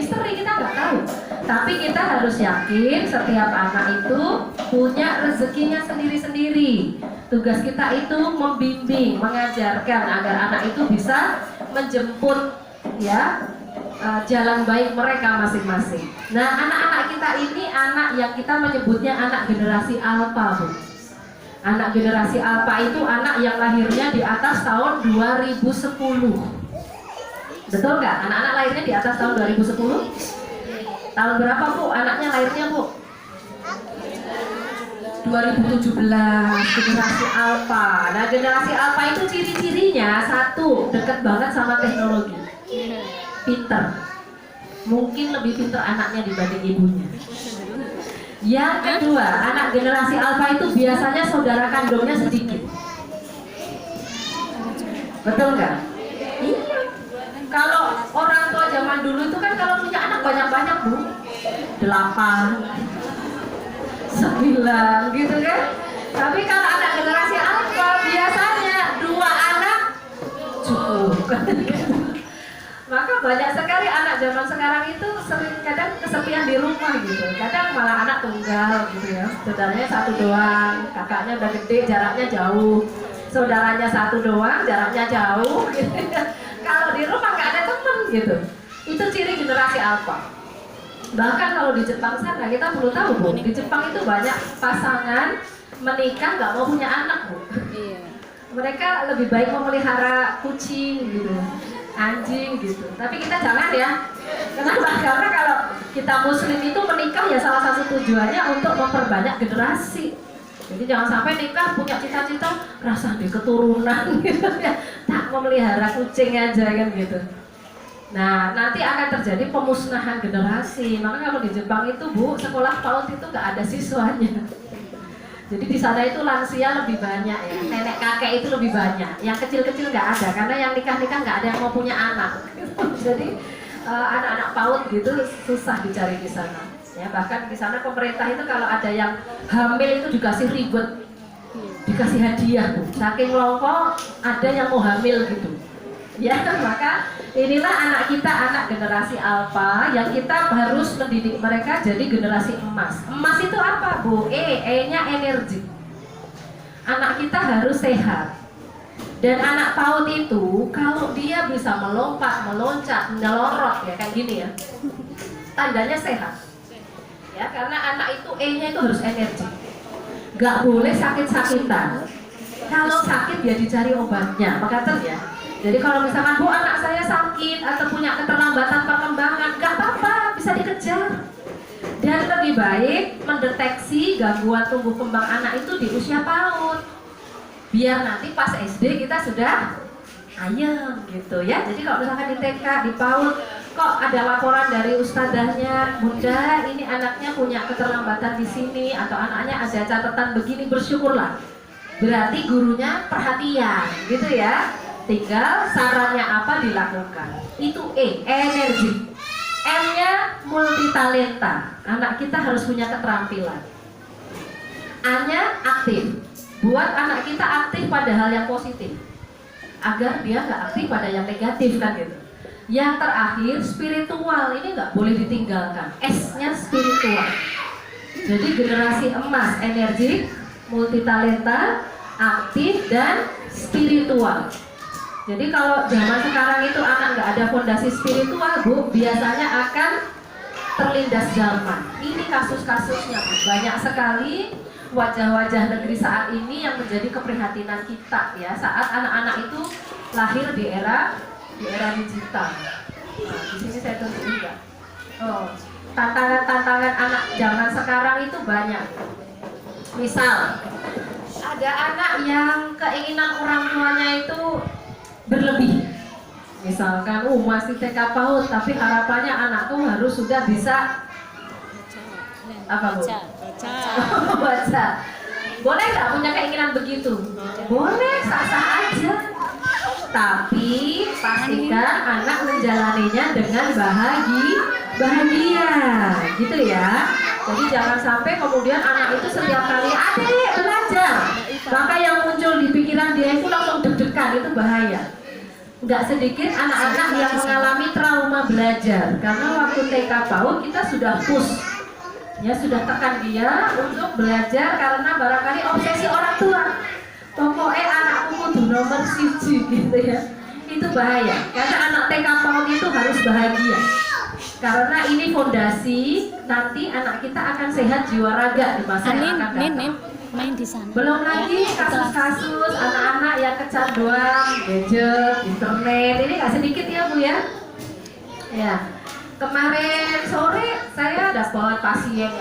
misteri, kita nggak tahu. Tapi kita harus yakin setiap anak itu punya rezekinya sendiri-sendiri. Tugas kita itu membimbing, mengajarkan agar anak itu bisa menjemput ya jalan baik mereka masing-masing. Nah, anak-anak kita ini anak yang kita menyebutnya anak generasi alfa, Bu. Anak generasi alfa itu anak yang lahirnya di atas tahun 2010. Betul nggak? Anak-anak lahirnya di atas tahun 2010? Tahun berapa, Bu? Anaknya lahirnya, Bu? 2017, generasi alfa. Nah, generasi alfa itu ciri-cirinya satu, dekat banget sama teknologi. Pinter, mungkin lebih pinter anaknya dibanding ibunya. Yang kedua, anak generasi alfa itu biasanya saudara kandungnya sedikit. Betul nggak? Iya. Kalau orang tua zaman dulu itu kan kalau punya anak banyak-banyak, Bu, 8, 9 gitu kan. Tapi kalau anak generasi alfa biasanya 2 anak cukup. Maka banyak sekali anak zaman sekarang itu sering kadang kesepian di rumah gitu. Kadang malah anak tunggal gitu ya. Saudaranya 1 doang, kakaknya udah gede, jaraknya jauh. Saudaranya 1 doang, jaraknya jauh gitu. Kalau di rumah nggak ada temen gitu. Itu ciri generasi alfa. Bahkan kalau di Jepang sana, kita perlu tahu, Bu, di Jepang itu banyak pasangan menikah nggak mau punya anak, Bu. Mereka lebih baik memelihara kucing gitu, anjing gitu. Tapi kita jangan ya. Kenapa? Karena kalau kita muslim itu menikah ya salah satu tujuannya untuk memperbanyak generasi. Jadi jangan sampai nikah punya cita-cita rasa di keturunan gitu ya. Tak memelihara kucing aja kan gitu. Nah, nanti akan terjadi pemusnahan generasi. Maka kalau di Jepang itu, Bu, sekolah PAUD itu nggak ada siswanya. Jadi di sana itu lansia lebih banyak ya, nenek kakek itu lebih banyak. Yang kecil-kecil nggak ada, karena yang nikah-nikah nggak ada yang mau punya anak. Jadi anak-anak PAUD gitu susah dicari di sana. Ya, bahkan di sana pemerintah itu kalau ada yang hamil itu dikasih ribet, dikasih hadiah, Bu. Saking longko ada yang mau hamil gitu. Ya, maka inilah anak kita, anak generasi alfa yang kita harus mendidik mereka jadi generasi emas. Emas itu apa, Bu? E-nya energi. Anak kita harus sehat. Dan anak PAUD itu kalau dia bisa melompat, meloncat, melorot ya kayak gini ya, tandanya sehat. Ya, karena anak itu E-nya itu harus energi. Gak boleh sakit-sakitan. Kalau sakit ya dicari obatnya, maka ya. Jadi kalau misalkan, Bu, anak saya sakit atau punya keterlambatan perkembangan, gak apa-apa, bisa dikejar. Dan lebih baik mendeteksi gangguan tumbuh kembang anak itu di usia PAUD. Biar nanti pas SD kita sudah ayem gitu ya. Jadi kalau misalkan di TK, di PAUD, kok ada laporan dari ustadzahnya, Bunda, ini anaknya punya keterlambatan di sini atau anaknya ada catatan begini, bersyukurlah. Berarti gurunya perhatian gitu ya. Tinggal sarannya apa dilakukan. Itu E, energi. M-nya multitalenta. Anak kita harus punya keterampilan. A-nya aktif. Buat anak kita aktif pada hal yang positif, agar dia nggak aktif pada yang negatif kan gitu. Yang terakhir spiritual, ini nggak boleh ditinggalkan. S-nya spiritual. Jadi generasi emas, energi, multitalenta, aktif dan spiritual. Jadi kalau zaman sekarang itu anak nggak ada fondasi spiritual, Bu, biasanya akan terlindas zaman. Ini kasus-kasusnya, Bu. Banyak sekali wajah-wajah negeri saat ini yang menjadi keprihatinan kita ya, saat anak-anak itu lahir di era digital. Nah, di sini saya tunjuk juga. Oh, tantangan-tantangan anak zaman sekarang itu banyak. Misal, ada anak yang keinginan orang tuanya itu berlebih. Misalkan, masih TK PAUD, tapi harapannya anakku harus sudah bisa apa, Bu? Baca. Boleh nggak punya keinginan begitu? Boleh, sah-sah aja. Tapi pastikan anak menjalaninya dengan bahagia, gitu ya. Jadi jangan sampai kemudian anak itu setiap kali adik belajar, maka yang muncul di pikiran dia itu langsung deg-degan, itu bahaya. nggak sedikit anak-anak yang mengalami trauma belajar karena waktu TK PAUD kita sudah push, ya sudah tekan dia untuk belajar karena barangkali obsesi orang tua. Pokoknya anakku kudu nomor 1 gitu ya. Itu bahaya karena anak TK PAUD itu harus bahagia. Karena ini fondasi nanti anak kita akan sehat jiwa raga di masa yang akan datang. Main di sana. Belum lagi kasus-kasus anak-anak yang kecanduan gadget, internet, ini nggak sedikit ya Bu ya. Ya, kemarin sore saya dapat pasien